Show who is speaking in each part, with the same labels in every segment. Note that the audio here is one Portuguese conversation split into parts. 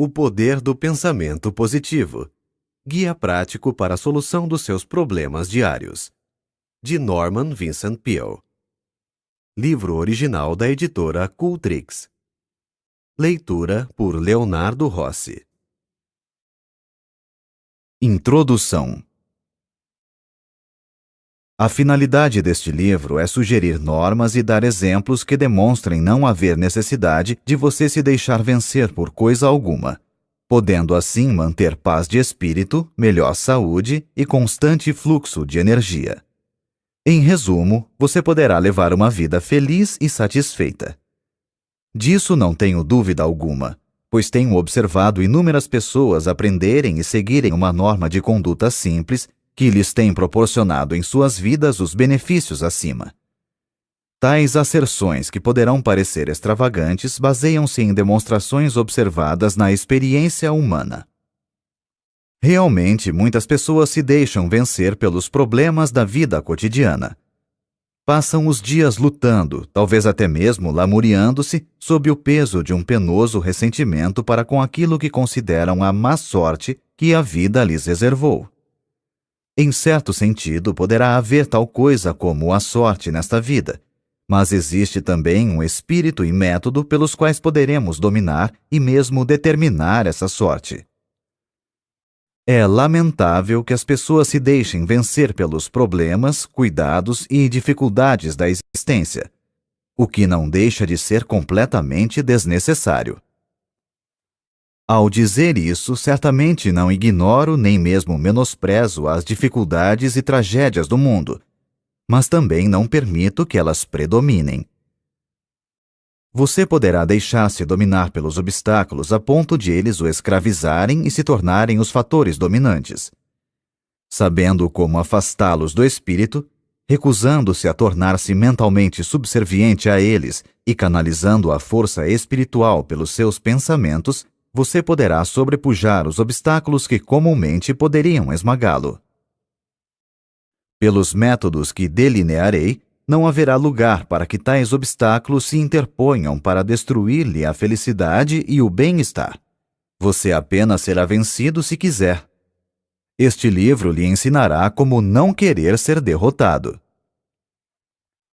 Speaker 1: O poder do pensamento positivo. Guia prático para a solução dos seus problemas diários. De Norman Vincent Peale. Livro original da editora Cultrix. Leitura por Leonardo Rossi. Introdução. A finalidade deste livro é sugerir normas e dar exemplos que demonstrem não haver necessidade de você se deixar vencer por coisa alguma, podendo assim manter paz de espírito, melhor saúde e constante fluxo de energia. Em resumo, você poderá levar uma vida feliz e satisfeita. Disso não tenho dúvida alguma, pois tenho observado inúmeras pessoas aprenderem e seguirem uma norma de conduta simples que lhes tem proporcionado em suas vidas os benefícios acima. Tais asserções, que poderão parecer extravagantes, baseiam-se em demonstrações observadas na experiência humana. Realmente, muitas pessoas se deixam vencer pelos problemas da vida cotidiana. Passam os dias lutando, talvez até mesmo lamuriando-se, sob o peso de um penoso ressentimento para com aquilo que consideram a má sorte que a vida lhes reservou. Em certo sentido, poderá haver tal coisa como a sorte nesta vida, mas existe também um espírito e método pelos quais poderemos dominar e mesmo determinar essa sorte. É lamentável que as pessoas se deixem vencer pelos problemas, cuidados e dificuldades da existência, o que não deixa de ser completamente desnecessário. Ao dizer isso, certamente não ignoro nem mesmo menosprezo as dificuldades e tragédias do mundo, mas também não permito que elas predominem. Você poderá deixar-se dominar pelos obstáculos a ponto de eles o escravizarem e se tornarem os fatores dominantes. Sabendo como afastá-los do espírito, recusando-se a tornar-se mentalmente subserviente a eles e canalizando a força espiritual pelos seus pensamentos, você poderá sobrepujar os obstáculos que comumente poderiam esmagá-lo. Pelos métodos que delinearei, não haverá lugar para que tais obstáculos se interponham para destruir-lhe a felicidade e o bem-estar. Você apenas será vencido se quiser. Este livro lhe ensinará como não querer ser derrotado.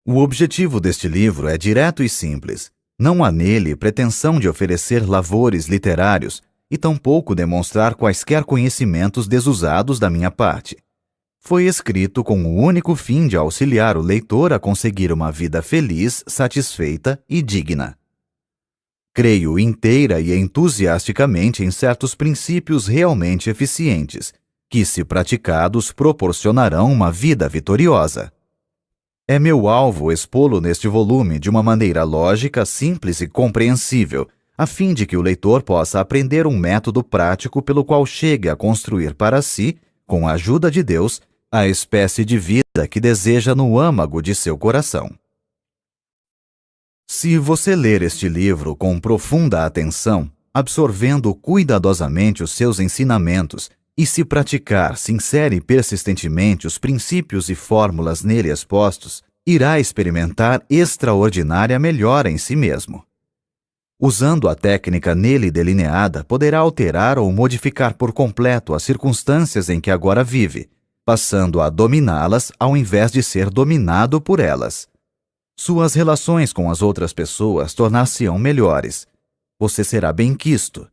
Speaker 1: O objetivo deste livro é direto e simples. Não há nele pretensão de oferecer lavores literários e tampouco demonstrar quaisquer conhecimentos desusados da minha parte. Foi escrito com o único fim de auxiliar o leitor a conseguir uma vida feliz, satisfeita e digna. Creio inteira e entusiasticamente em certos princípios realmente eficientes, que, se praticados, proporcionarão uma vida vitoriosa. É meu alvo expô-lo neste volume de uma maneira lógica, simples e compreensível, a fim de que o leitor possa aprender um método prático pelo qual chegue a construir para si, com a ajuda de Deus, a espécie de vida que deseja no âmago de seu coração. Se você ler este livro com profunda atenção, absorvendo cuidadosamente os seus ensinamentos, e se praticar sincera e persistentemente os princípios e fórmulas nele expostos, irá experimentar extraordinária melhora em si mesmo. Usando a técnica nele delineada, poderá alterar ou modificar por completo as circunstâncias em que agora vive, passando a dominá-las ao invés de ser dominado por elas. Suas relações com as outras pessoas tornar-se-ão melhores. Você será benquisto.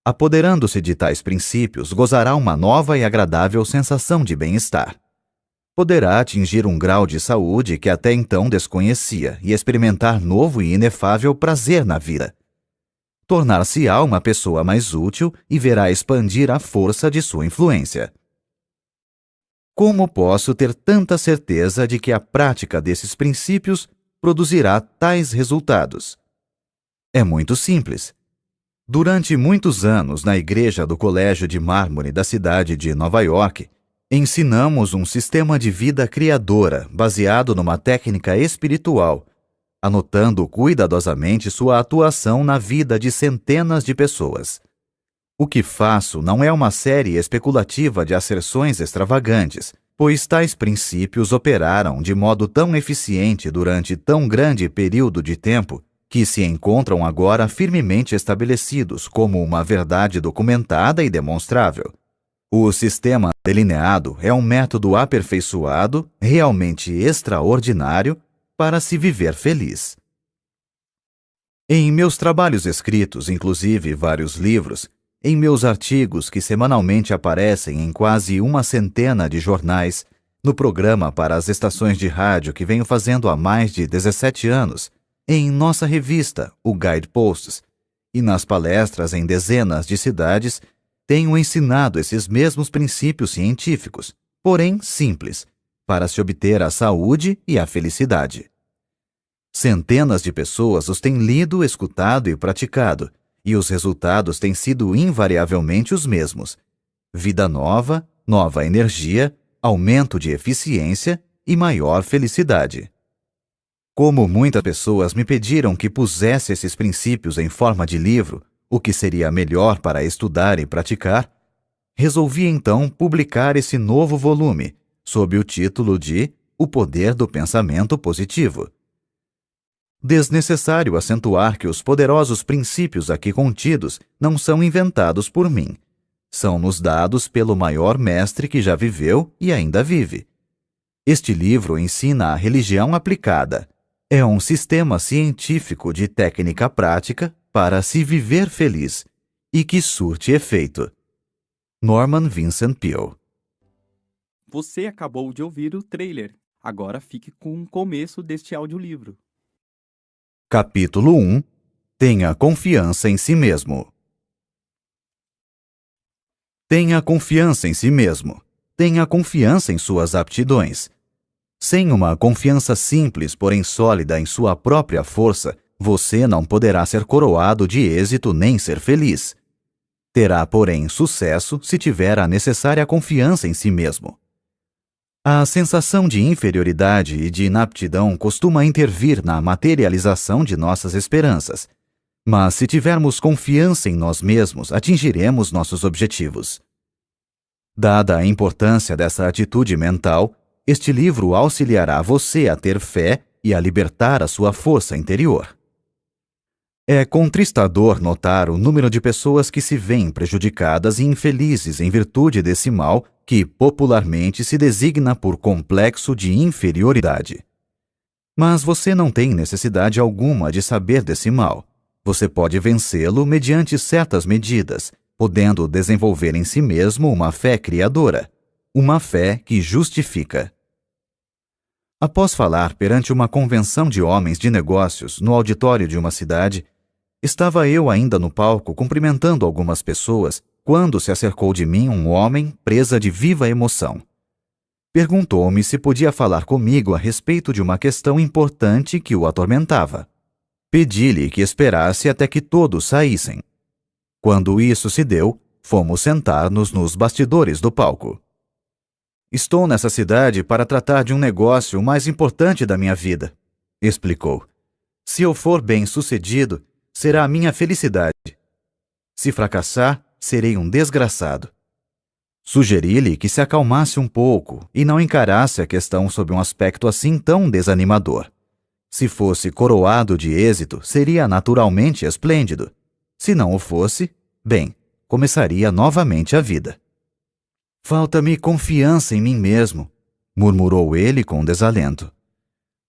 Speaker 1: Apoderando-se de tais princípios, gozará uma nova e agradável sensação de bem-estar. Poderá atingir um grau de saúde que até então desconhecia e experimentar novo e inefável prazer na vida. Tornar-se-á uma pessoa mais útil e verá expandir a força de sua influência. Como posso ter tanta certeza de que a prática desses princípios produzirá tais resultados? É muito simples. Durante muitos anos, na igreja do Colégio de Mármore da cidade de Nova York, ensinamos um sistema de vida criadora baseado numa técnica espiritual, anotando cuidadosamente sua atuação na vida de centenas de pessoas. O que faço não é uma série especulativa de asserções extravagantes, pois tais princípios operaram de modo tão eficiente durante tão grande período de tempo que se encontram agora firmemente estabelecidos como uma verdade documentada e demonstrável. O sistema delineado é um método aperfeiçoado, realmente extraordinário, para se viver feliz. Em meus trabalhos escritos, inclusive vários livros, em meus artigos que semanalmente aparecem em quase uma centena de jornais, no programa para as estações de rádio que venho fazendo há mais de 17 anos, em nossa revista, o Guideposts, e nas palestras em dezenas de cidades, tenho ensinado esses mesmos princípios científicos, porém simples, para se obter a saúde e a felicidade. Centenas de pessoas os têm lido, escutado e praticado, e os resultados têm sido invariavelmente os mesmos: vida nova, nova energia, aumento de eficiência e maior felicidade. Como muitas pessoas me pediram que pusesse esses princípios em forma de livro, o que seria melhor para estudar e praticar, resolvi então publicar esse novo volume, sob o título de O Poder do Pensamento Positivo. Desnecessário acentuar que os poderosos princípios aqui contidos não são inventados por mim. São-nos dados pelo maior mestre que já viveu e ainda vive. Este livro ensina a religião aplicada. É um sistema científico de técnica prática para se viver feliz e que surte efeito. Norman Vincent Peale.
Speaker 2: Você acabou de ouvir o trailer. Agora fique com o começo deste audiolivro.
Speaker 1: Capítulo 1. Tenha confiança em si mesmo. Tenha confiança em si mesmo. Tenha confiança em suas aptidões. Sem uma confiança simples, porém sólida em sua própria força, você não poderá ser coroado de êxito nem ser feliz. Terá, porém, sucesso se tiver a necessária confiança em si mesmo. A sensação de inferioridade e de inaptidão costuma intervir na materialização de nossas esperanças. Mas se tivermos confiança em nós mesmos, atingiremos nossos objetivos. Dada a importância dessa atitude mental, este livro auxiliará você a ter fé e a libertar a sua força interior. É contristador notar o número de pessoas que se veem prejudicadas e infelizes em virtude desse mal que popularmente se designa por complexo de inferioridade. Mas você não tem necessidade alguma de saber desse mal. Você pode vencê-lo mediante certas medidas, podendo desenvolver em si mesmo uma fé criadora, uma fé que justifica. Após falar perante uma convenção de homens de negócios no auditório de uma cidade, estava eu ainda no palco cumprimentando algumas pessoas quando se acercou de mim um homem presa de viva emoção. Perguntou-me se podia falar comigo a respeito de uma questão importante que o atormentava. Pedi-lhe que esperasse até que todos saíssem. Quando isso se deu, fomos sentar-nos nos bastidores do palco. Estou nessa cidade para tratar de um negócio mais importante da minha vida, explicou. Se eu for bem-sucedido, será a minha felicidade. Se fracassar, serei um desgraçado. Sugeri-lhe que se acalmasse um pouco e não encarasse a questão sob um aspecto assim tão desanimador. Se fosse coroado de êxito, seria naturalmente esplêndido. Se não o fosse, bem, começaria novamente a vida. Falta-me confiança em mim mesmo, murmurou ele com desalento.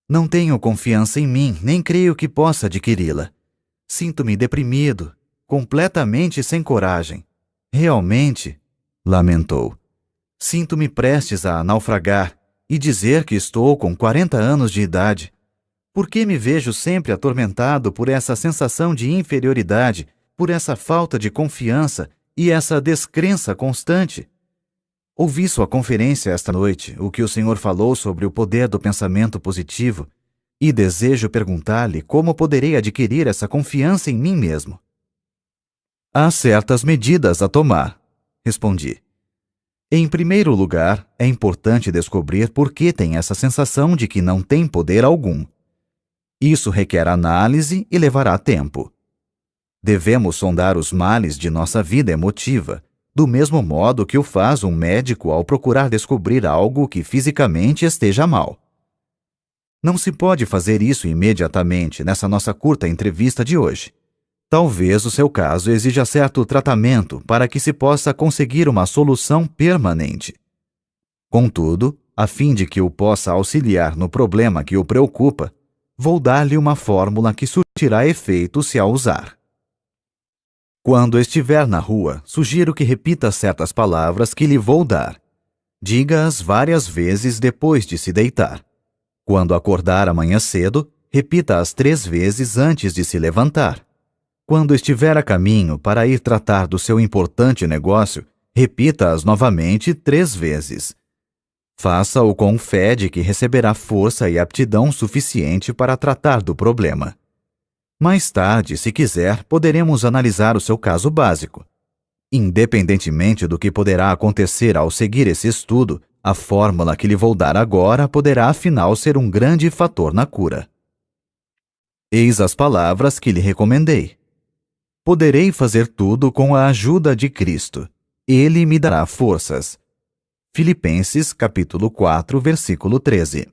Speaker 1: Não tenho confiança em mim, nem creio que possa adquiri-la. Sinto-me deprimido, completamente sem coragem. Realmente, lamentou, sinto-me prestes a naufragar e dizer que estou com 40 anos de idade. Por que me vejo sempre atormentado por essa sensação de inferioridade, por essa falta de confiança e essa descrença constante? Ouvi sua conferência esta noite, o que o senhor falou sobre o poder do pensamento positivo, e desejo perguntar-lhe como poderei adquirir essa confiança em mim mesmo. Há certas medidas a tomar, respondi. Em primeiro lugar, é importante descobrir por que tem essa sensação de que não tem poder algum. Isso requer análise e levará tempo. Devemos sondar os males de nossa vida emotiva, do mesmo modo que o faz um médico ao procurar descobrir algo que fisicamente esteja mal. Não se pode fazer isso imediatamente nessa nossa curta entrevista de hoje. Talvez o seu caso exija certo tratamento para que se possa conseguir uma solução permanente. Contudo, a fim de que o possa auxiliar no problema que o preocupa, vou dar-lhe uma fórmula que surtirá efeito se a usar. Quando estiver na rua, sugiro que repita certas palavras que lhe vou dar. Diga-as várias vezes depois de se deitar. Quando acordar amanhã cedo, repita-as 3 vezes antes de se levantar. Quando estiver a caminho para ir tratar do seu importante negócio, repita-as novamente 3 vezes. Faça-o com fé de que receberá força e aptidão suficiente para tratar do problema. Mais tarde, se quiser, poderemos analisar o seu caso básico. Independentemente do que poderá acontecer ao seguir esse estudo, a fórmula que lhe vou dar agora poderá afinal ser um grande fator na cura. Eis as palavras que lhe recomendei. Poderei fazer tudo com a ajuda de Cristo. Ele me dará forças. Filipenses, capítulo 4, versículo 13.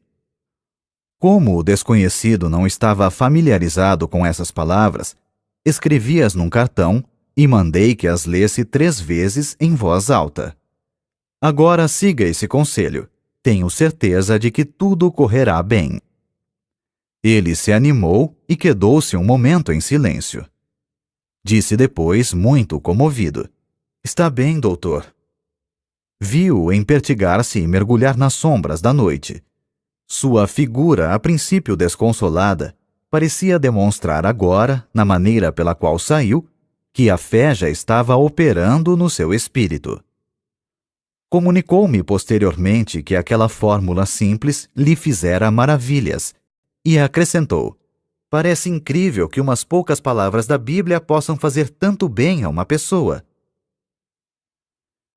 Speaker 1: Como o desconhecido não estava familiarizado com essas palavras, escrevi-as num cartão e mandei que as lesse 3 vezes em voz alta. Agora siga esse conselho. Tenho certeza de que tudo correrá bem. Ele se animou e quedou-se um momento em silêncio. Disse depois, muito comovido: "Está bem, doutor." Vi-o empertigar-se e mergulhar nas sombras da noite. Sua figura, a princípio desconsolada, parecia demonstrar agora, na maneira pela qual saiu, que a fé já estava operando no seu espírito. Comunicou-me posteriormente que aquela fórmula simples lhe fizera maravilhas, e acrescentou: "Parece incrível que umas poucas palavras da Bíblia possam fazer tanto bem a uma pessoa."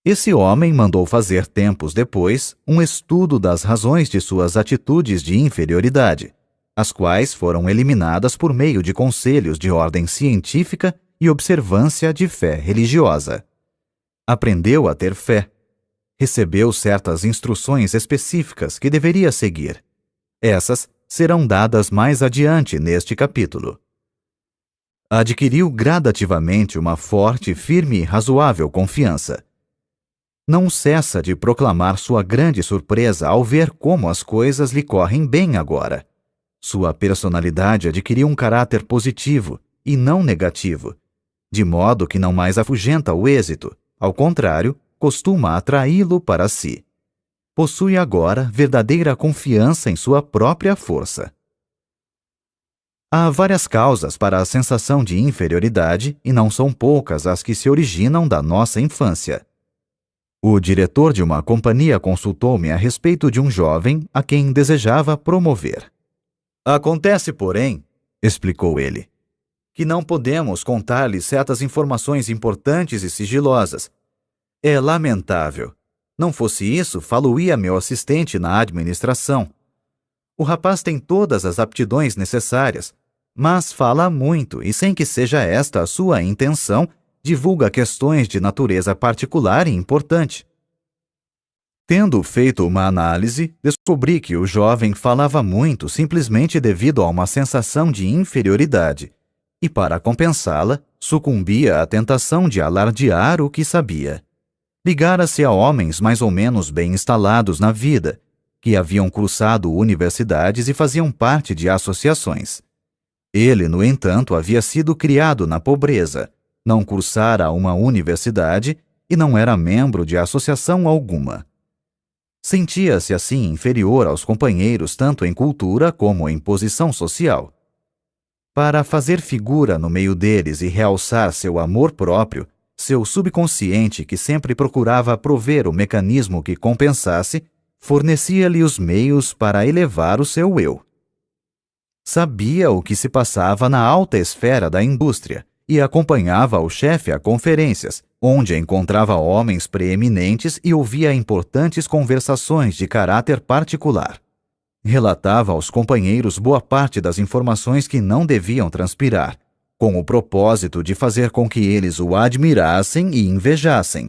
Speaker 1: Esse homem mandou fazer tempos depois um estudo das razões de suas atitudes de inferioridade, as quais foram eliminadas por meio de conselhos de ordem científica e observância de fé religiosa. Aprendeu a ter fé. Recebeu certas instruções específicas que deveria seguir. Essas serão dadas mais adiante neste capítulo. Adquiriu gradativamente uma forte, firme e razoável confiança. Não cessa de proclamar sua grande surpresa ao ver como as coisas lhe correm bem agora. Sua personalidade adquiriu um caráter positivo e não negativo, de modo que não mais afugenta o êxito, ao contrário, costuma atraí-lo para si. Possui agora verdadeira confiança em sua própria força. Há várias causas para a sensação de inferioridade e não são poucas as que se originam da nossa infância. O diretor de uma companhia consultou-me a respeito de um jovem a quem desejava promover. "Acontece, porém," explicou ele, "que não podemos contar-lhe certas informações importantes e sigilosas. É lamentável. Não fosse isso, falo-ia meu assistente na administração. O rapaz tem todas as aptidões necessárias, mas fala muito e, sem que seja esta a sua intenção, divulga questões de natureza particular e importante." Tendo feito uma análise, descobri que o jovem falava muito simplesmente devido a uma sensação de inferioridade, e para compensá-la, sucumbia à tentação de alardear o que sabia. Ligara-se a homens mais ou menos bem instalados na vida, que haviam cursado universidades e faziam parte de associações. Ele, no entanto, havia sido criado na pobreza, não cursara uma universidade e não era membro de associação alguma. Sentia-se assim inferior aos companheiros tanto em cultura como em posição social. Para fazer figura no meio deles e realçar seu amor próprio, seu subconsciente, que sempre procurava prover o mecanismo que compensasse, fornecia-lhe os meios para elevar o seu eu. Sabia o que se passava na alta esfera da indústria e acompanhava o chefe a conferências, onde encontrava homens preeminentes e ouvia importantes conversações de caráter particular. Relatava aos companheiros boa parte das informações que não deviam transpirar, com o propósito de fazer com que eles o admirassem e invejassem.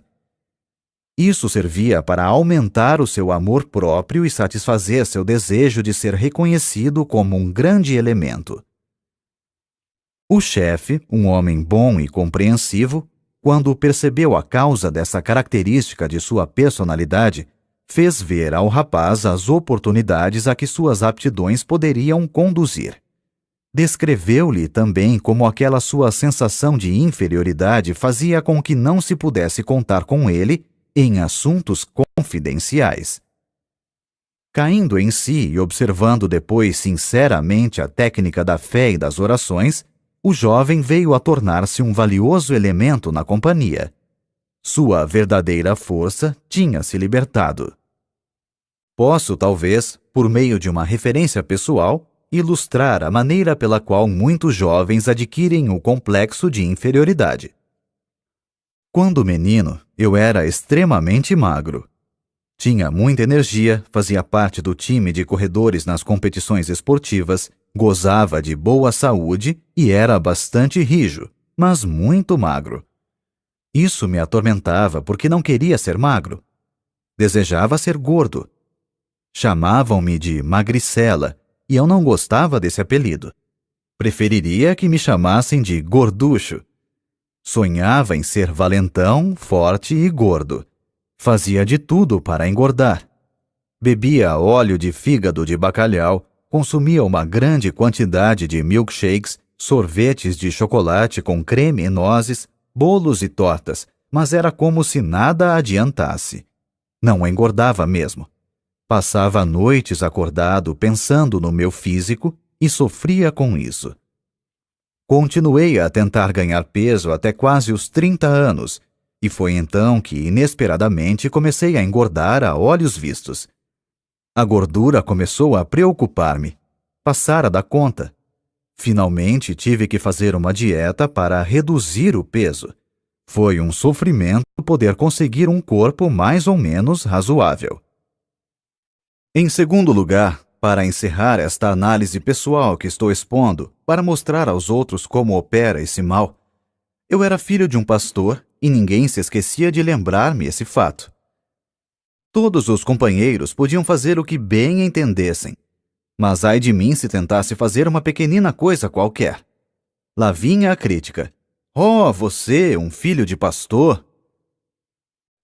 Speaker 1: Isso servia para aumentar o seu amor próprio e satisfazer seu desejo de ser reconhecido como um grande elemento. O chefe, um homem bom e compreensivo, quando percebeu a causa dessa característica de sua personalidade, fez ver ao rapaz as oportunidades a que suas aptidões poderiam conduzir. Descreveu-lhe também como aquela sua sensação de inferioridade fazia com que não se pudesse contar com ele em assuntos confidenciais. Caindo em si e observando depois sinceramente a técnica da fé e das orações, o jovem veio a tornar-se um valioso elemento na companhia. Sua verdadeira força tinha se libertado. Posso, talvez, por meio de uma referência pessoal, ilustrar a maneira pela qual muitos jovens adquirem o complexo de inferioridade. Quando menino, eu era extremamente magro. Tinha muita energia, fazia parte do time de corredores nas competições esportivas, gozava de boa saúde e era bastante rijo, mas muito magro. Isso me atormentava porque não queria ser magro. Desejava ser gordo. Chamavam-me de magricela e eu não gostava desse apelido. Preferiria que me chamassem de gorducho. Sonhava em ser valentão, forte e gordo. Fazia de tudo para engordar. Bebia óleo de fígado de bacalhau, consumia uma grande quantidade de milkshakes, sorvetes de chocolate com creme e nozes, bolos e tortas, mas era como se nada adiantasse. Não engordava mesmo. Passava noites acordado pensando no meu físico e sofria com isso. Continuei a tentar ganhar peso até quase os 30 anos, e foi então que, inesperadamente, comecei a engordar a olhos vistos. A gordura começou a preocupar-me. Passara da conta. Finalmente tive que fazer uma dieta para reduzir o peso. Foi um sofrimento poder conseguir um corpo mais ou menos razoável. Em segundo lugar, para encerrar esta análise pessoal que estou expondo, para mostrar aos outros como opera esse mal, eu era filho de um pastor e ninguém se esquecia de lembrar-me esse fato. Todos os companheiros podiam fazer o que bem entendessem, mas ai de mim se tentasse fazer uma pequenina coisa qualquer. Lá vinha a crítica. Oh, você, um filho de pastor?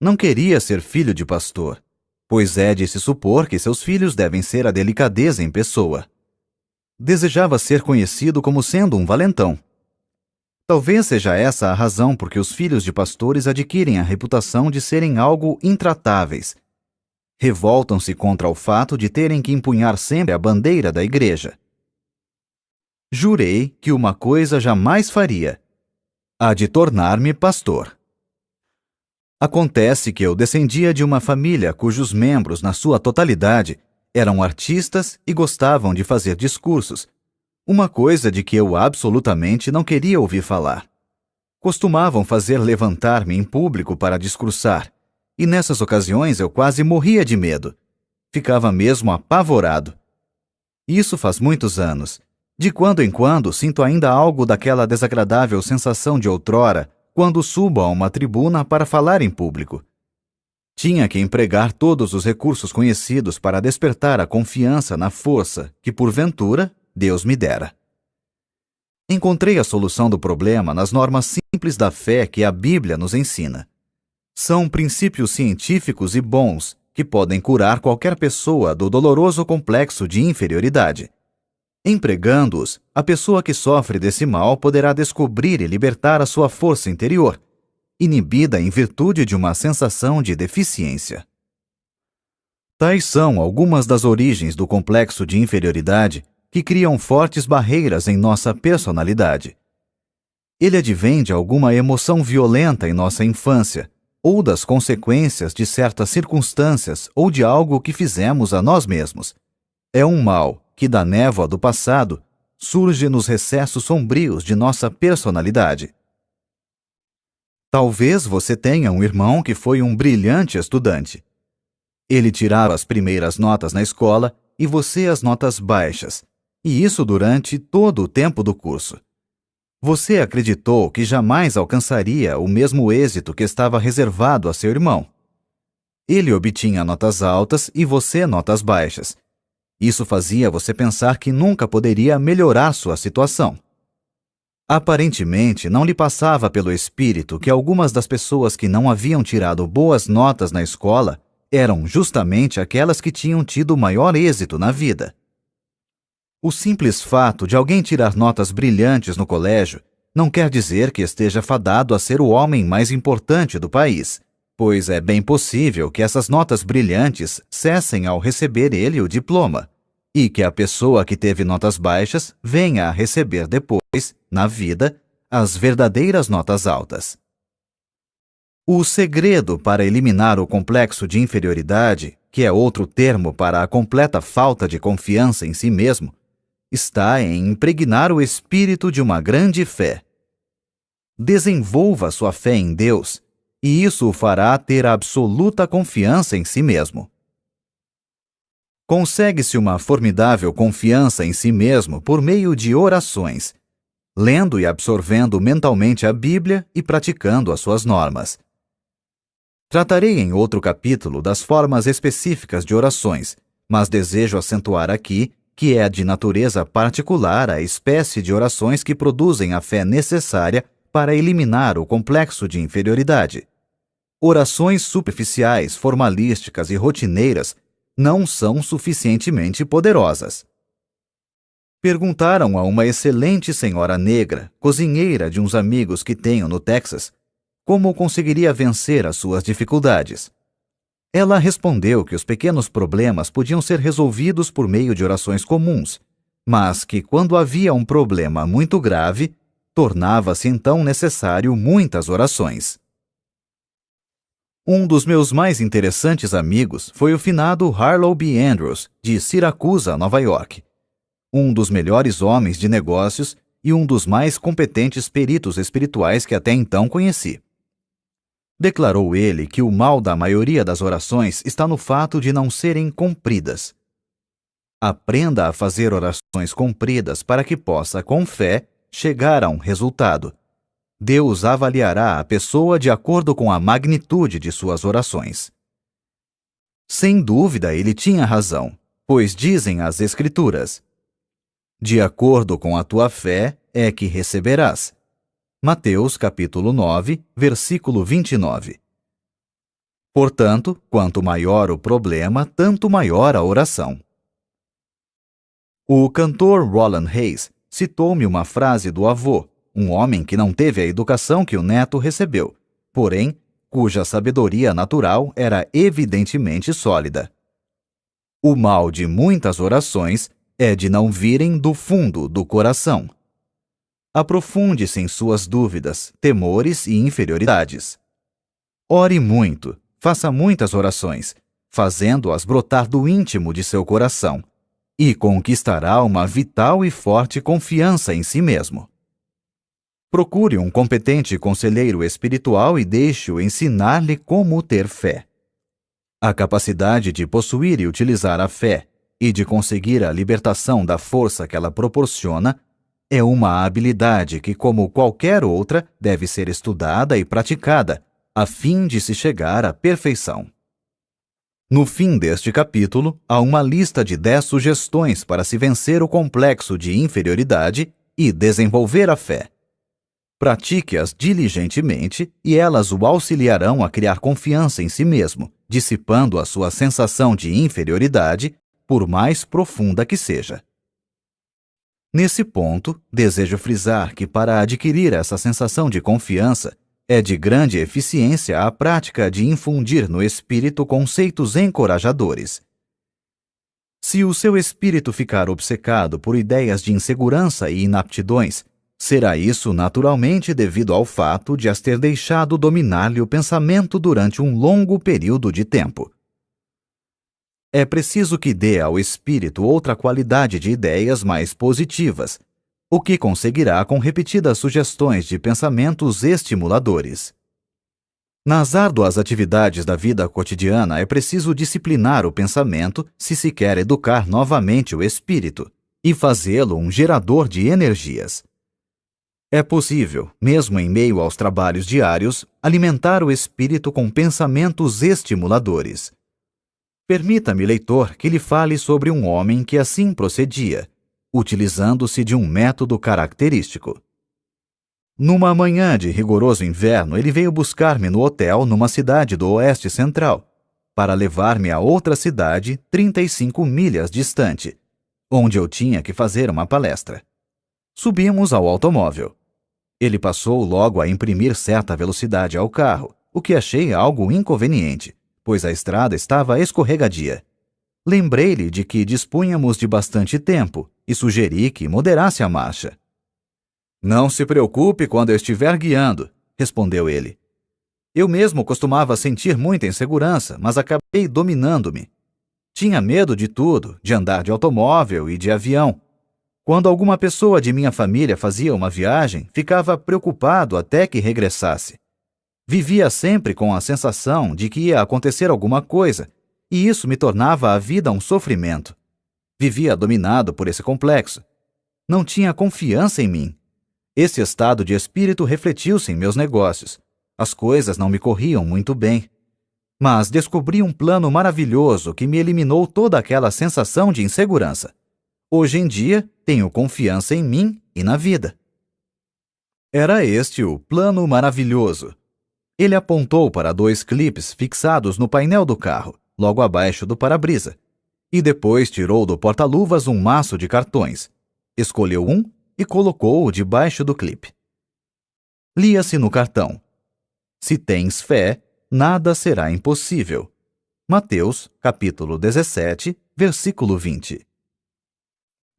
Speaker 1: Não queria ser filho de pastor, pois é de se supor que seus filhos devem ser a delicadeza em pessoa. Desejava ser conhecido como sendo um valentão. Talvez seja essa a razão por que os filhos de pastores adquirem a reputação de serem algo intratáveis. Revoltam-se contra o fato de terem que empunhar sempre a bandeira da igreja. Jurei que uma coisa jamais faria: a de tornar-me pastor. Acontece que eu descendia de uma família cujos membros, na sua totalidade, eram artistas e gostavam de fazer discursos, uma coisa de que eu absolutamente não queria ouvir falar. Costumavam fazer levantar-me em público para discursar, e nessas ocasiões eu quase morria de medo. Ficava mesmo apavorado. Isso faz muitos anos. De quando em quando sinto ainda algo daquela desagradável sensação de outrora, quando subo a uma tribuna para falar em público. Tinha que empregar todos os recursos conhecidos para despertar a confiança na força que, porventura, Deus me dera. Encontrei a solução do problema nas normas simples da fé que a Bíblia nos ensina. São princípios científicos e bons que podem curar qualquer pessoa do doloroso complexo de inferioridade. Empregando-os, a pessoa que sofre desse mal poderá descobrir e libertar a sua força interior, inibida em virtude de uma sensação de deficiência. Tais são algumas das origens do complexo de inferioridade que criam fortes barreiras em nossa personalidade. Ele advém de alguma emoção violenta em nossa infância, ou das consequências de certas circunstâncias ou de algo que fizemos a nós mesmos. É um mal que, da névoa do passado, surge nos recessos sombrios de nossa personalidade. Talvez você tenha um irmão que foi um brilhante estudante. Ele tirava as primeiras notas na escola e você as notas baixas, e isso durante todo o tempo do curso. Você acreditou que jamais alcançaria o mesmo êxito que estava reservado a seu irmão. Ele obtinha notas altas e você notas baixas. Isso fazia você pensar que nunca poderia melhorar sua situação. Aparentemente, não lhe passava pelo espírito que algumas das pessoas que não haviam tirado boas notas na escola eram justamente aquelas que tinham tido maior êxito na vida. O simples fato de alguém tirar notas brilhantes no colégio não quer dizer que esteja fadado a ser o homem mais importante do país, pois é bem possível que essas notas brilhantes cessem ao receber ele o diploma, e que a pessoa que teve notas baixas venha a receber depois, na vida, as verdadeiras notas altas. O segredo para eliminar o complexo de inferioridade, que é outro termo para a completa falta de confiança em si mesmo, está em impregnar o espírito de uma grande fé. Desenvolva sua fé em Deus, e isso o fará ter absoluta confiança em si mesmo. Consegue-se uma formidável confiança em si mesmo por meio de orações, lendo e absorvendo mentalmente a Bíblia e praticando as suas normas. Tratarei em outro capítulo das formas específicas de orações, mas desejo acentuar aqui que é de natureza particular a espécie de orações que produzem a fé necessária para eliminar o complexo de inferioridade. Orações superficiais, formalísticas e rotineiras não são suficientemente poderosas. Perguntaram a uma excelente senhora negra, cozinheira de uns amigos que tenho no Texas, como conseguiria vencer as suas dificuldades. Ela respondeu que os pequenos problemas podiam ser resolvidos por meio de orações comuns, mas que quando havia um problema muito grave, tornava-se então necessário muitas orações. Um dos meus mais interessantes amigos foi o finado Harlow B. Andrews, de Siracusa, Nova York, um dos melhores homens de negócios e um dos mais competentes peritos espirituais que até então conheci. Declarou ele que o mal da maioria das orações está no fato de não serem cumpridas. Aprenda a fazer orações cumpridas para que possa, com fé, chegar a um resultado. Deus avaliará a pessoa de acordo com a magnitude de suas orações. Sem dúvida, ele tinha razão, pois dizem as Escrituras: de acordo com a tua fé é que receberás. Mateus capítulo 9, versículo 29. Portanto, quanto maior o problema, tanto maior a oração. O cantor Roland Hayes citou-me uma frase do avô, um homem que não teve a educação que o neto recebeu, porém, cuja sabedoria natural era evidentemente sólida. O mal de muitas orações é de não virem do fundo do coração. Aprofunde-se em suas dúvidas, temores e inferioridades. Ore muito, faça muitas orações, fazendo-as brotar do íntimo de seu coração, e conquistará uma vital e forte confiança em si mesmo. Procure um competente conselheiro espiritual e deixe-o ensinar-lhe como ter fé. A capacidade de possuir e utilizar a fé e de conseguir a libertação da força que ela proporciona é uma habilidade que, como qualquer outra, deve ser estudada e praticada, a fim de se chegar à perfeição. No fim deste capítulo, há uma lista de 10 sugestões para se vencer o complexo de inferioridade e desenvolver a fé. Pratique-as diligentemente e elas o auxiliarão a criar confiança em si mesmo, dissipando a sua sensação de inferioridade, por mais profunda que seja. Nesse ponto, desejo frisar que para adquirir essa sensação de confiança, é de grande eficiência a prática de infundir no espírito conceitos encorajadores. Se o seu espírito ficar obcecado por ideias de insegurança e inaptidões, será isso naturalmente devido ao fato de as ter deixado dominar-lhe o pensamento durante um longo período de tempo. É preciso que dê ao espírito outra qualidade de ideias mais positivas, o que conseguirá com repetidas sugestões de pensamentos estimuladores. Nas árduas atividades da vida cotidiana é preciso disciplinar o pensamento se se quer educar novamente o espírito e fazê-lo um gerador de energias. É possível, mesmo em meio aos trabalhos diários, alimentar o espírito com pensamentos estimuladores. Permita-me, leitor, que lhe fale sobre um homem que assim procedia, utilizando-se de um método característico. Numa manhã de rigoroso inverno, ele veio buscar-me no hotel numa cidade do Oeste Central, para levar-me a outra cidade 35 milhas distante, onde eu tinha que fazer uma palestra. Subimos ao automóvel. Ele passou logo a imprimir certa velocidade ao carro, o que achei algo inconveniente, pois a estrada estava escorregadia. Lembrei-lhe de que dispunhamos de bastante tempo e sugeri que moderasse a marcha. "Não se preocupe quando eu estiver guiando", respondeu ele. Eu mesmo costumava sentir muita insegurança, mas acabei dominando-me. Tinha medo de tudo, de andar de automóvel e de avião. Quando alguma pessoa de minha família fazia uma viagem, ficava preocupado até que regressasse. Vivia sempre com a sensação de que ia acontecer alguma coisa, e isso me tornava a vida um sofrimento. Vivia dominado por esse complexo. Não tinha confiança em mim. Esse estado de espírito refletiu-se em meus negócios. As coisas não me corriam muito bem. Mas descobri um plano maravilhoso que me eliminou toda aquela sensação de insegurança. Hoje em dia, tenho confiança em mim e na vida. Era este o plano maravilhoso. Ele apontou para 2 clipes fixados no painel do carro, logo abaixo do para-brisa, e depois tirou do porta-luvas um maço de cartões. Escolheu um e colocou-o debaixo do clipe. Lia-se no cartão: "Se tens fé, nada será impossível." Mateus, capítulo 17, versículo 20.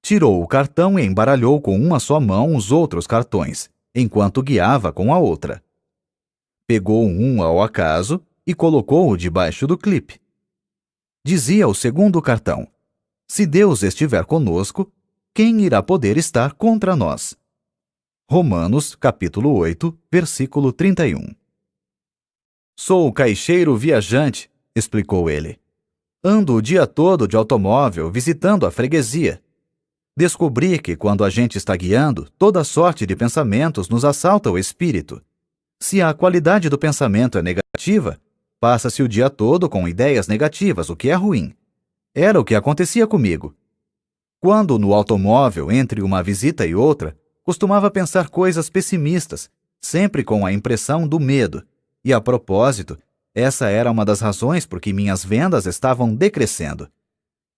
Speaker 1: Tirou o cartão e embaralhou com uma só mão os outros cartões, enquanto guiava com a outra. Pegou um ao acaso e colocou-o debaixo do clipe. Dizia o segundo cartão: "Se Deus estiver conosco, quem irá poder estar contra nós?" Romanos, capítulo 8, versículo 31. "Sou caixeiro viajante", explicou ele. "Ando o dia todo de automóvel visitando a freguesia. Descobri que, quando a gente está guiando, toda sorte de pensamentos nos assalta o espírito. Se a qualidade do pensamento é negativa, passa-se o dia todo com ideias negativas, o que é ruim. Era o que acontecia comigo. Quando no automóvel, entre uma visita e outra, costumava pensar coisas pessimistas, sempre com a impressão do medo. E, a propósito, essa era uma das razões por que minhas vendas estavam decrescendo.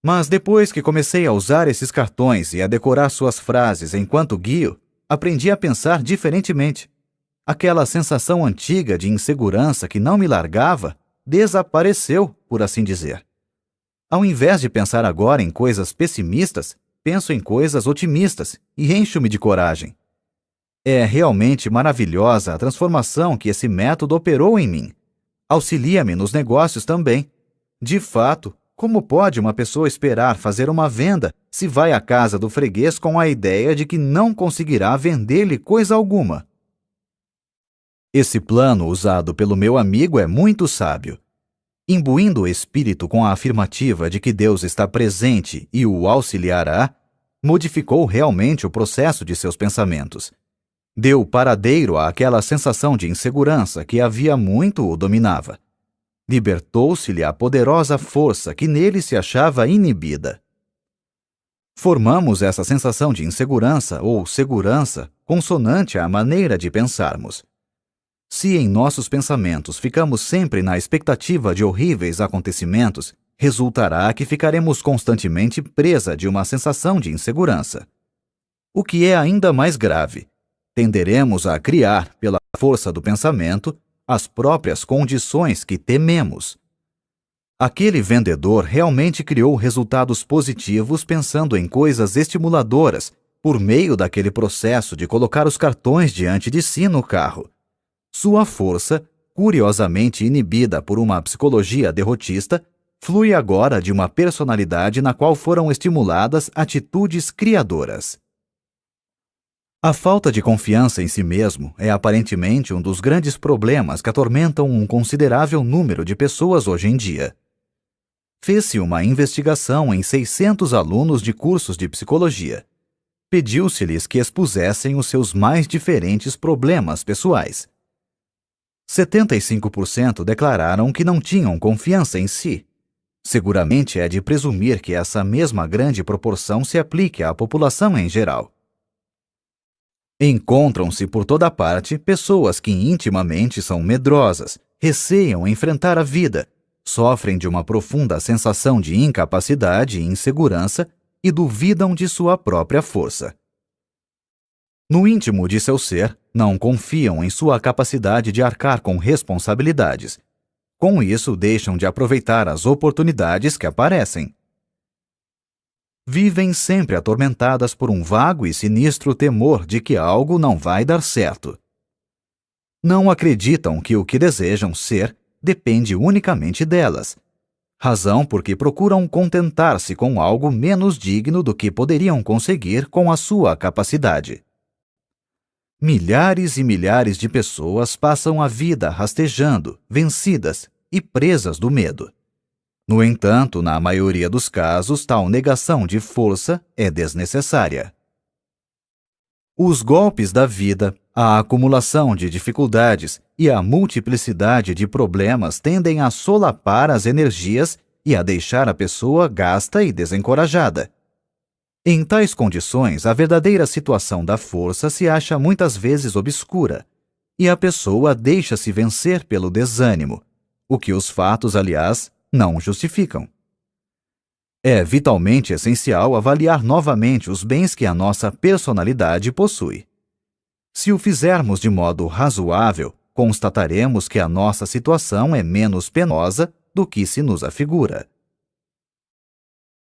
Speaker 1: Mas depois que comecei a usar esses cartões e a decorar suas frases enquanto guio, aprendi a pensar diferentemente. Aquela sensação antiga de insegurança que não me largava desapareceu, por assim dizer. Ao invés de pensar agora em coisas pessimistas, penso em coisas otimistas e encho-me de coragem. É realmente maravilhosa a transformação que esse método operou em mim. Auxilia-me nos negócios também. De fato, como pode uma pessoa esperar fazer uma venda se vai à casa do freguês com a ideia de que não conseguirá vender-lhe coisa alguma? Esse plano usado pelo meu amigo é muito sábio. Imbuindo o espírito com a afirmativa de que Deus está presente e o auxiliará, modificou realmente o processo de seus pensamentos. Deu paradeiro àquela sensação de insegurança que havia muito o dominava. Libertou-se-lhe a poderosa força que nele se achava inibida. Formamos essa sensação de insegurança ou segurança consonante à maneira de pensarmos. Se em nossos pensamentos ficamos sempre na expectativa de horríveis acontecimentos, resultará que ficaremos constantemente presa de uma sensação de insegurança. O que é ainda mais grave, tenderemos a criar, pela força do pensamento, as próprias condições que tememos. Aquele vendedor realmente criou resultados positivos pensando em coisas estimuladoras por meio daquele processo de colocar os cartões diante de si no carro. Sua força, curiosamente inibida por uma psicologia derrotista, flui agora de uma personalidade na qual foram estimuladas atitudes criadoras. A falta de confiança em si mesmo é aparentemente um dos grandes problemas que atormentam um considerável número de pessoas hoje em dia. Fez-se uma investigação em 600 alunos de cursos de psicologia. Pediu-se-lhes que expusessem os seus mais diferentes problemas pessoais. 75% declararam que não tinham confiança em si. Seguramente é de presumir que essa mesma grande proporção se aplique à população em geral. Encontram-se por toda parte pessoas que intimamente são medrosas, receiam enfrentar a vida, sofrem de uma profunda sensação de incapacidade e insegurança e duvidam de sua própria força. No íntimo de seu ser, não confiam em sua capacidade de arcar com responsabilidades. Com isso, deixam de aproveitar as oportunidades que aparecem. Vivem sempre atormentadas por um vago e sinistro temor de que algo não vai dar certo. Não acreditam que o que desejam ser depende unicamente delas, razão por que procuram contentar-se com algo menos digno do que poderiam conseguir com a sua capacidade. Milhares e milhares de pessoas passam a vida rastejando, vencidas e presas do medo. No entanto, na maioria dos casos, tal negação de força é desnecessária. Os golpes da vida, a acumulação de dificuldades e a multiplicidade de problemas tendem a solapar as energias e a deixar a pessoa gasta e desencorajada. Em tais condições, a verdadeira situação da força se acha muitas vezes obscura, e a pessoa deixa-se vencer pelo desânimo, o que os fatos, aliás, não justificam. É vitalmente essencial avaliar novamente os bens que a nossa personalidade possui. Se o fizermos de modo razoável, constataremos que a nossa situação é menos penosa do que se nos afigura.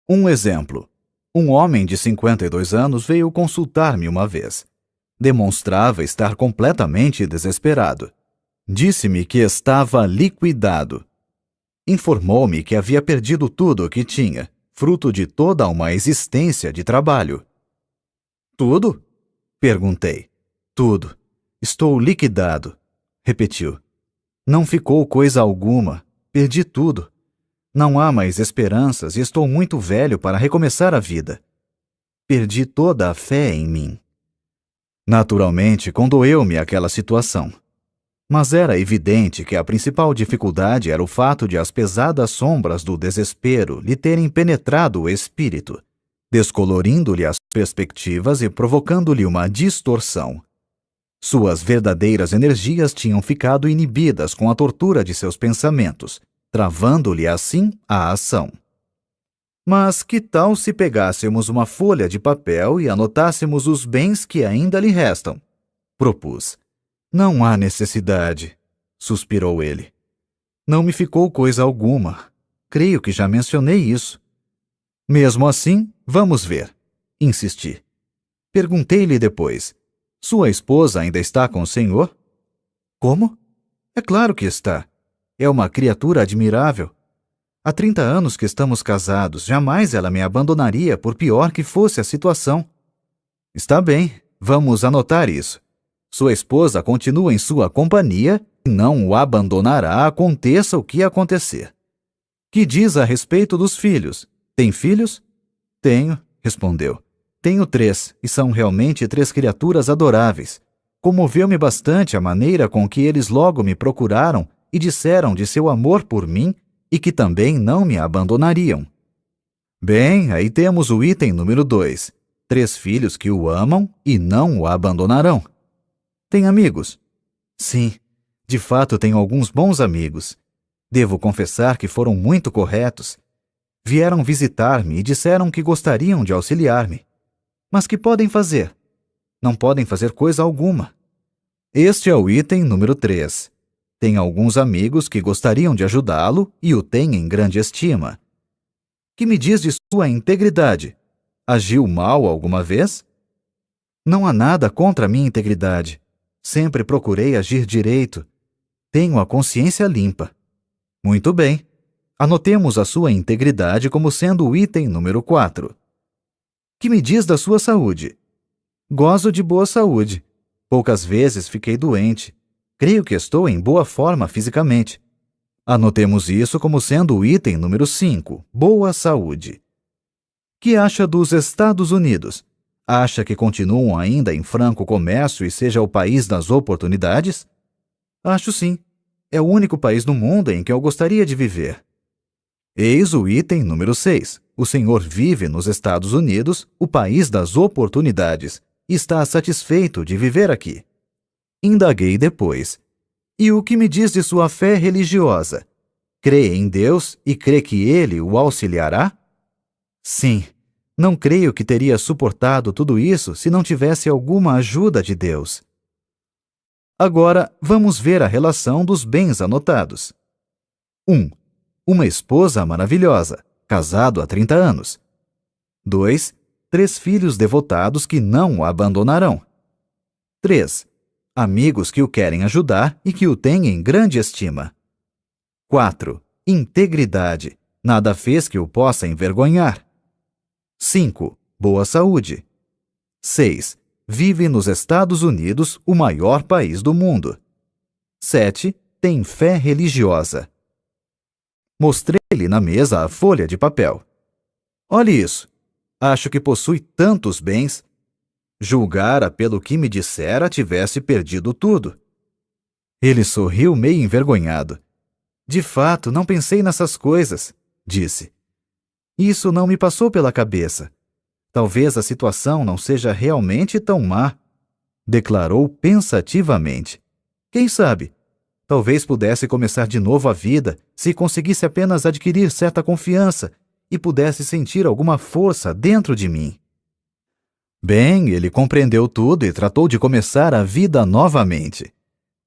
Speaker 1: Um exemplo. Um homem de 52 anos veio consultar-me uma vez. Demonstrava estar completamente desesperado. Disse-me que estava liquidado. Informou-me que havia perdido tudo o que tinha, fruto de toda uma existência de trabalho. Tudo? Perguntei. Tudo. Estou liquidado, repetiu. Não ficou coisa alguma. Perdi tudo. Não há mais esperanças e estou muito velho para recomeçar a vida. Perdi toda a fé em mim. Naturalmente, condoeu-me aquela situação. Mas era evidente que a principal dificuldade era o fato de as pesadas sombras do desespero lhe terem penetrado o espírito, descolorindo-lhe as perspectivas e provocando-lhe uma distorção. Suas verdadeiras energias tinham ficado inibidas com a tortura de seus pensamentos, travando-lhe assim a ação. Mas que tal se pegássemos uma folha de papel e anotássemos os bens que ainda lhe restam? Propus. Não há necessidade, suspirou ele. Não me ficou coisa alguma. Creio que já mencionei isso. Mesmo assim, vamos ver, insisti. Perguntei-lhe depois. Sua esposa ainda está com o senhor? Como? É claro que está. É uma criatura admirável. Há 30 anos que estamos casados, jamais ela me abandonaria por pior que fosse a situação. Está bem, vamos anotar isso. Sua esposa continua em sua companhia e não o abandonará aconteça o que acontecer. Que diz a respeito dos filhos? Tem filhos? Tenho, respondeu. Tenho 3, e são realmente 3 criaturas adoráveis. Comoveu-me bastante a maneira com que eles logo me procuraram e disseram de seu amor por mim e que também não me abandonariam. Bem, aí temos o item número 2. 3 filhos que o amam e não o abandonarão. Tem amigos? Sim, de fato tenho alguns bons amigos. Devo confessar que foram muito corretos. Vieram visitar-me e disseram que gostariam de auxiliar-me. Mas que podem fazer? Não podem fazer coisa alguma. Este é o item número 3. Tem alguns amigos que gostariam de ajudá-lo e o têm em grande estima. Que me diz de sua integridade? Agiu mal alguma vez? Não há nada contra a minha integridade. Sempre procurei agir direito. Tenho a consciência limpa. Muito bem. Anotemos a sua integridade como sendo o item número 4. Que me diz da sua saúde? Gozo de boa saúde. Poucas vezes fiquei doente. Creio que estou em boa forma fisicamente. Anotemos isso como sendo o item número 5, boa saúde. Que acha dos Estados Unidos? Acha que continuam ainda em franco comércio e seja o país das oportunidades? Acho sim. É o único país no mundo em que eu gostaria de viver. Eis o item número 6. O senhor vive nos Estados Unidos, o país das oportunidades, e está satisfeito de viver aqui. Indaguei depois. E o que me diz de sua fé religiosa? Crê em Deus e crê que Ele o auxiliará? Sim. Não creio que teria suportado tudo isso se não tivesse alguma ajuda de Deus. Agora, vamos ver a relação dos bens anotados. 1. Uma esposa maravilhosa, casado há 30 anos. 2. 3 filhos devotados que não o abandonarão. 3. Amigos que o querem ajudar e que o têm em grande estima. 4. Integridade. Nada fez que o possa envergonhar. 5. Boa saúde. 6. Vive nos Estados Unidos, o maior país do mundo. 7. Tem fé religiosa. Mostrei-lhe na mesa a folha de papel. Olhe isso. Acho que possui tantos bens. Julgara pelo que me dissera tivesse perdido tudo. Ele sorriu meio envergonhado. De fato, não pensei nessas coisas, disse. Isso não me passou pela cabeça. Talvez a situação não seja realmente tão má, declarou pensativamente. Quem sabe? Talvez pudesse começar de novo a vida se conseguisse apenas adquirir certa confiança e pudesse sentir alguma força dentro de mim. Bem, ele compreendeu tudo e tratou de começar a vida novamente.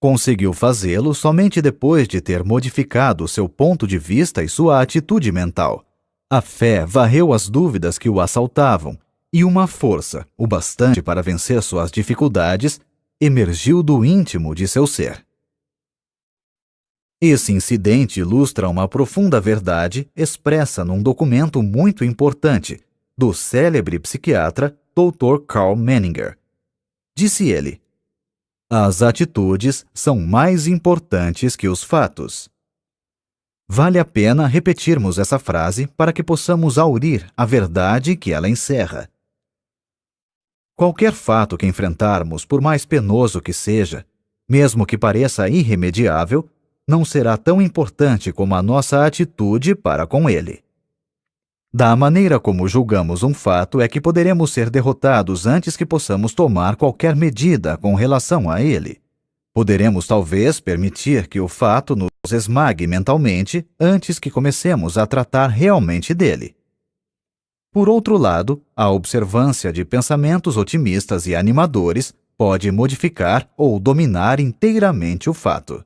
Speaker 1: Conseguiu fazê-lo somente depois de ter modificado seu ponto de vista e sua atitude mental. A fé varreu as dúvidas que o assaltavam, e uma força, o bastante para vencer suas dificuldades, emergiu do íntimo de seu ser. Esse incidente ilustra uma profunda verdade expressa num documento muito importante do célebre psiquiatra Dr. Karl Menninger. Disse ele: as atitudes são mais importantes que os fatos. Vale a pena repetirmos essa frase para que possamos aurir a verdade que ela encerra. Qualquer fato que enfrentarmos, por mais penoso que seja, mesmo que pareça irremediável, não será tão importante como a nossa atitude para com ele. Da maneira como julgamos um fato é que poderemos ser derrotados antes que possamos tomar qualquer medida com relação a ele. Poderemos talvez permitir que o fato nos esmague mentalmente antes que comecemos a tratar realmente dele. Por outro lado, a observância de pensamentos otimistas e animadores pode modificar ou dominar inteiramente o fato.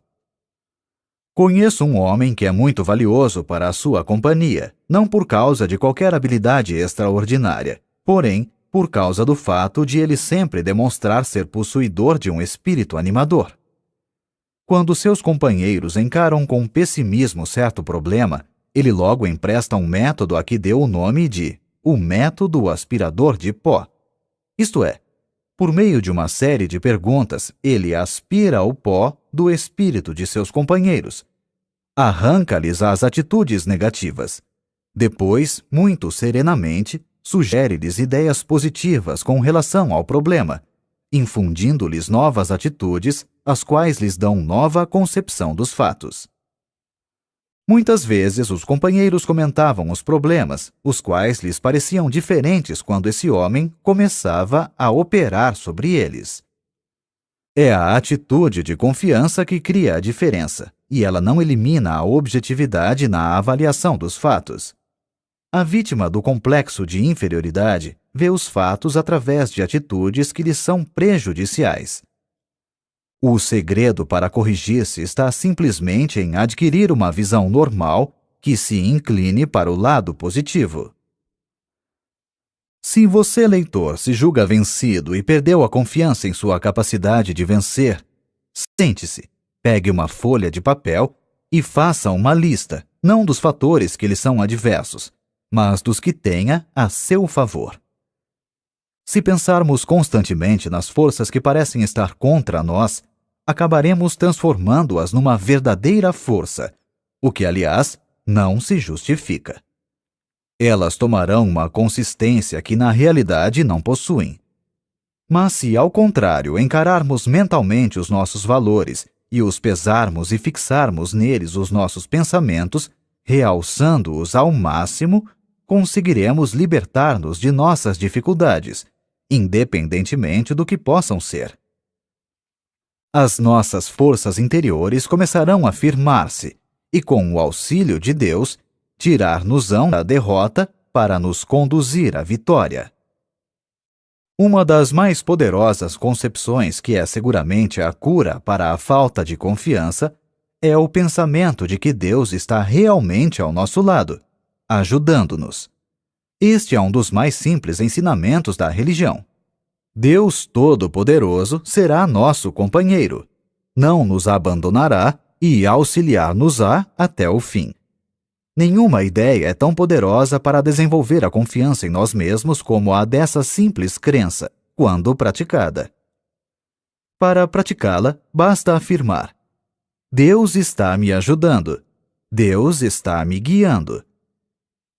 Speaker 1: Conheço um homem que é muito valioso para a sua companhia, não por causa de qualquer habilidade extraordinária, porém, por causa do fato de ele sempre demonstrar ser possuidor de um espírito animador. Quando seus companheiros encaram com pessimismo certo problema, ele logo empresta um método a que deu o nome de o método aspirador de pó. Isto é, por meio de uma série de perguntas, ele aspira o pó do espírito de seus companheiros, arranca-lhes as atitudes negativas. Depois, muito serenamente, sugere-lhes ideias positivas com relação ao problema, infundindo-lhes novas atitudes, as quais lhes dão nova concepção dos fatos. Muitas vezes os companheiros comentavam os problemas, os quais lhes pareciam diferentes quando esse homem começava a operar sobre eles. É a atitude de confiança que cria a diferença, e ela não elimina a objetividade na avaliação dos fatos. A vítima do complexo de inferioridade vê os fatos através de atitudes que lhe são prejudiciais. O segredo para corrigir-se está simplesmente em adquirir uma visão normal que se incline para o lado positivo. Se você, leitor, se julga vencido e perdeu a confiança em sua capacidade de vencer, sente-se, pegue uma folha de papel e faça uma lista, não dos fatores que lhe são adversos, mas dos que tenha a seu favor. Se pensarmos constantemente nas forças que parecem estar contra nós, acabaremos transformando-as numa verdadeira força, o que, aliás, não se justifica. Elas tomarão uma consistência que na realidade não possuem, Mas se, ao contrário, encararmos mentalmente os nossos valores e os pesarmos e fixarmos neles os nossos pensamentos, realçando-os ao máximo, conseguiremos libertar-nos de nossas dificuldades, independentemente do que possam ser. As nossas forças interiores começarão a firmar-se e, com o auxílio de Deus, tirar-nos-ão da derrota para nos conduzir à vitória. Uma das mais poderosas concepções, que é seguramente a cura para a falta de confiança, é o pensamento de que Deus está realmente ao nosso lado, ajudando-nos. Este é um dos mais simples ensinamentos da religião. Deus Todo-Poderoso será nosso companheiro, não nos abandonará e auxiliar-nos-á até o fim. Nenhuma ideia é tão poderosa para desenvolver a confiança em nós mesmos como a dessa simples crença, quando praticada. Para praticá-la, basta afirmar: Deus está me ajudando. Deus está me guiando.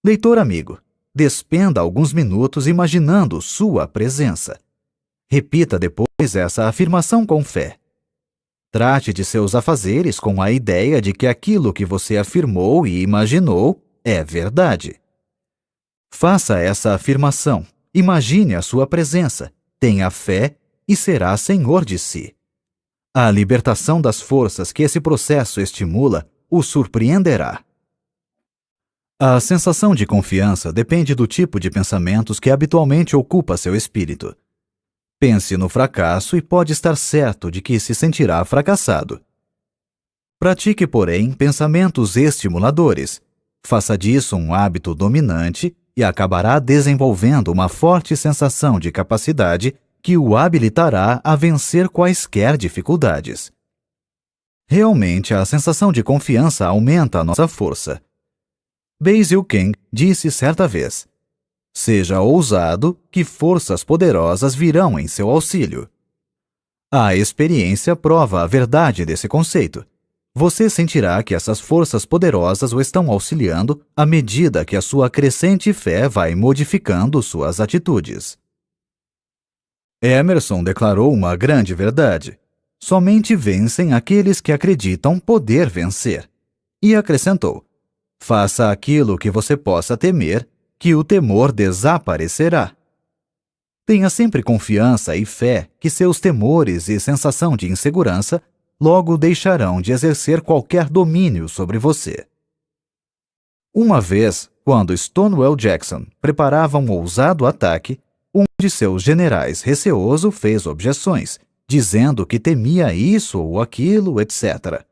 Speaker 1: Leitor amigo, despenda alguns minutos imaginando sua presença. Repita depois essa afirmação com fé. Trate de seus afazeres com a ideia de que aquilo que você afirmou e imaginou é verdade. Faça essa afirmação, imagine a sua presença, tenha fé e será senhor de si. A libertação das forças que esse processo estimula o surpreenderá. A sensação de confiança depende do tipo de pensamentos que habitualmente ocupa seu espírito. Pense no fracasso e pode estar certo de que se sentirá fracassado. Pratique, porém, pensamentos estimuladores. Faça disso um hábito dominante e acabará desenvolvendo uma forte sensação de capacidade que o habilitará a vencer quaisquer dificuldades. Realmente, a sensação de confiança aumenta a nossa força. Basil King disse certa vez: seja ousado, que forças poderosas virão em seu auxílio. A experiência prova a verdade desse conceito. Você sentirá que essas forças poderosas o estão auxiliando à medida que a sua crescente fé vai modificando suas atitudes. Emerson declarou uma grande verdade: somente vencem aqueles que acreditam poder vencer. E acrescentou: faça aquilo que você possa temer, que o temor desaparecerá. Tenha sempre confiança e fé que seus temores e sensação de insegurança logo deixarão de exercer qualquer domínio sobre você. Uma vez, quando Stonewall Jackson preparava um ousado ataque, um de seus generais receoso fez objeções, dizendo que temia isso ou aquilo, etc.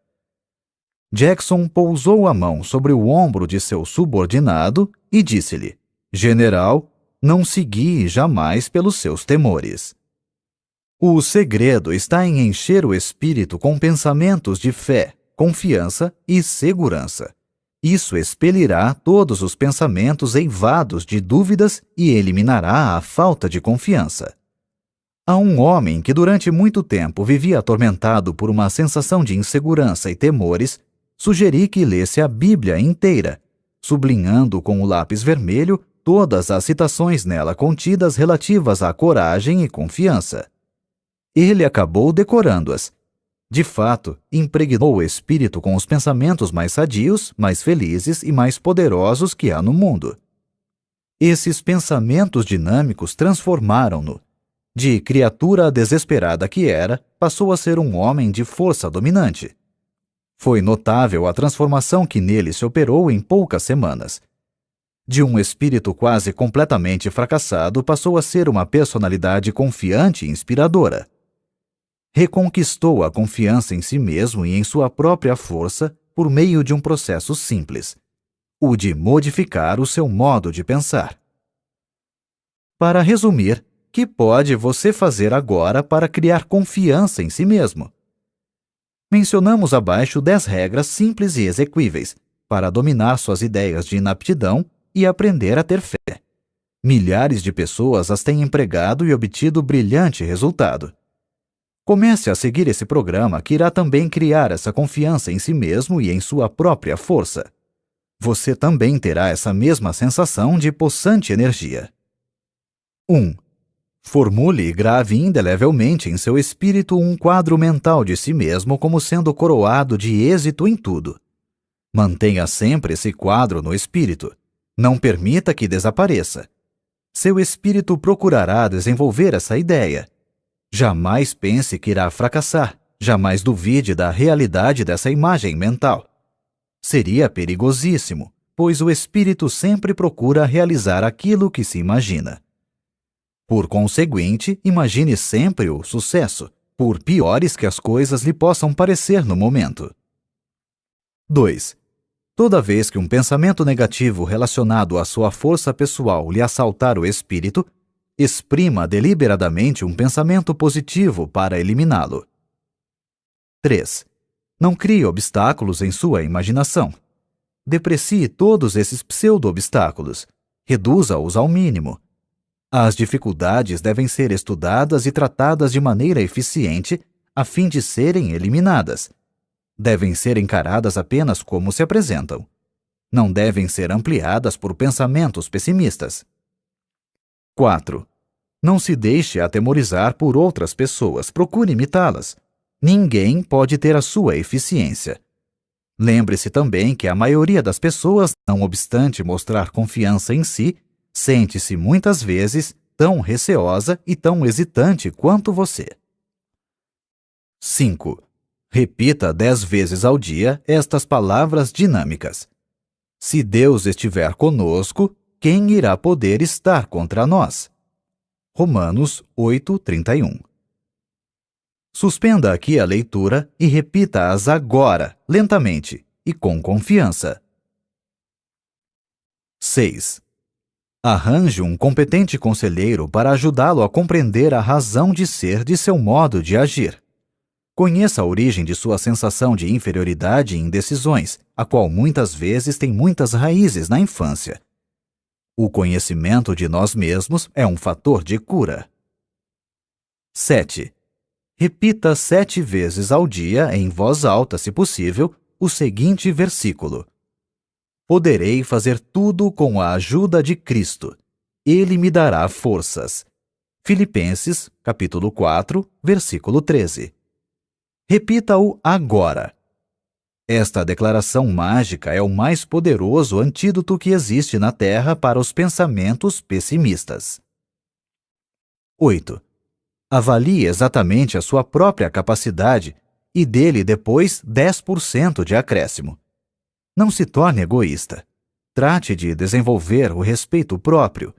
Speaker 1: Jackson pousou a mão sobre o ombro de seu subordinado e disse-lhe: General, não se guie jamais pelos seus temores. O segredo está em encher o espírito com pensamentos de fé, confiança e segurança. Isso expelirá todos os pensamentos eivados de dúvidas e eliminará a falta de confiança. A um homem que durante muito tempo vivia atormentado por uma sensação de insegurança e temores, sugeri que lesse a Bíblia inteira, sublinhando com o lápis vermelho todas as citações nela contidas relativas à coragem e confiança. Ele acabou decorando-as. De fato, impregnou o espírito com os pensamentos mais sadios, mais felizes e mais poderosos que há no mundo. Esses pensamentos dinâmicos transformaram-no. De criatura desesperada que era, passou a ser um homem de força dominante. Foi notável a transformação que nele se operou em poucas semanas. De um espírito quase completamente fracassado, passou a ser uma personalidade confiante e inspiradora. Reconquistou a confiança em si mesmo e em sua própria força por meio de um processo simples, o de modificar o seu modo de pensar. Para resumir, que pode você fazer agora para criar confiança em si mesmo? Mencionamos abaixo 10 regras simples e exequíveis para dominar suas ideias de inaptidão e aprender a ter fé. Milhares de pessoas as têm empregado e obtido brilhante resultado. Comece a seguir esse programa que irá também criar essa confiança em si mesmo e em sua própria força. Você também terá essa mesma sensação de possante energia. 1. Formule e grave indelevelmente em seu espírito um quadro mental de si mesmo como sendo coroado de êxito em tudo. Mantenha sempre esse quadro no espírito. Não permita que desapareça. Seu espírito procurará desenvolver essa ideia. Jamais pense que irá fracassar. Jamais duvide da realidade dessa imagem mental. Seria perigosíssimo, pois o espírito sempre procura realizar aquilo que se imagina. Por conseguinte, imagine sempre o sucesso, por piores que as coisas lhe possam parecer no momento. 2. Toda vez que um pensamento negativo relacionado à sua força pessoal lhe assaltar o espírito, exprima deliberadamente um pensamento positivo para eliminá-lo. 3. Não crie obstáculos em sua imaginação. Deprecie todos esses pseudo-obstáculos. Reduza-os ao mínimo. As dificuldades devem ser estudadas e tratadas de maneira eficiente a fim de serem eliminadas. Devem ser encaradas apenas como se apresentam. Não devem ser ampliadas por pensamentos pessimistas. 4. Não se deixe atemorizar por outras pessoas. Procure imitá-las. Ninguém pode ter a sua eficiência. Lembre-se também que a maioria das pessoas, não obstante mostrar confiança em si, sente-se muitas vezes tão receosa e tão hesitante quanto você. 5. Repita 10 vezes ao dia estas palavras dinâmicas. Se Deus estiver conosco, quem irá poder estar contra nós? Romanos 8:31. Suspenda aqui a leitura e repita-as agora, lentamente e com confiança. 6. Arranje um competente conselheiro para ajudá-lo a compreender a razão de ser de seu modo de agir. Conheça a origem de sua sensação de inferioridade e indecisões, a qual muitas vezes tem muitas raízes na infância. O conhecimento de nós mesmos é um fator de cura. 7. Repita 7 vezes ao dia, em voz alta, se possível, o seguinte versículo: Poderei fazer tudo com a ajuda de Cristo. Ele me dará forças. Filipenses, capítulo 4, versículo 13. Repita-o agora. Esta declaração mágica é o mais poderoso antídoto que existe na Terra para os pensamentos pessimistas. 8. Avalie exatamente a sua própria capacidade e dê-lhe depois 10% de acréscimo. Não se torne egoísta. Trate de desenvolver o respeito próprio.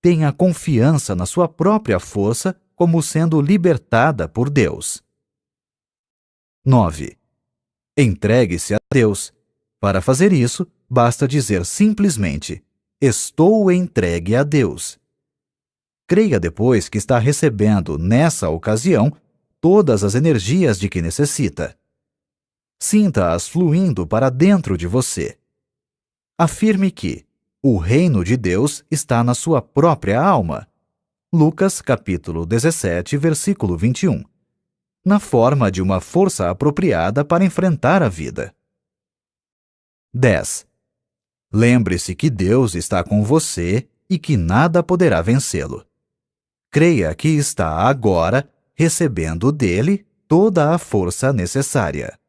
Speaker 1: Tenha confiança na sua própria força como sendo libertada por Deus. 9. Entregue-se a Deus. Para fazer isso, basta dizer simplesmente: estou entregue a Deus. Creia depois que está recebendo, nessa ocasião, todas as energias de que necessita. Sinta-as fluindo para dentro de você. Afirme que o reino de Deus está na sua própria alma. Lucas, capítulo 17, versículo 21. Na forma de uma força apropriada para enfrentar a vida. 10. Lembre-se que Deus está com você e que nada poderá vencê-lo. Creia que está agora recebendo dele toda a força necessária.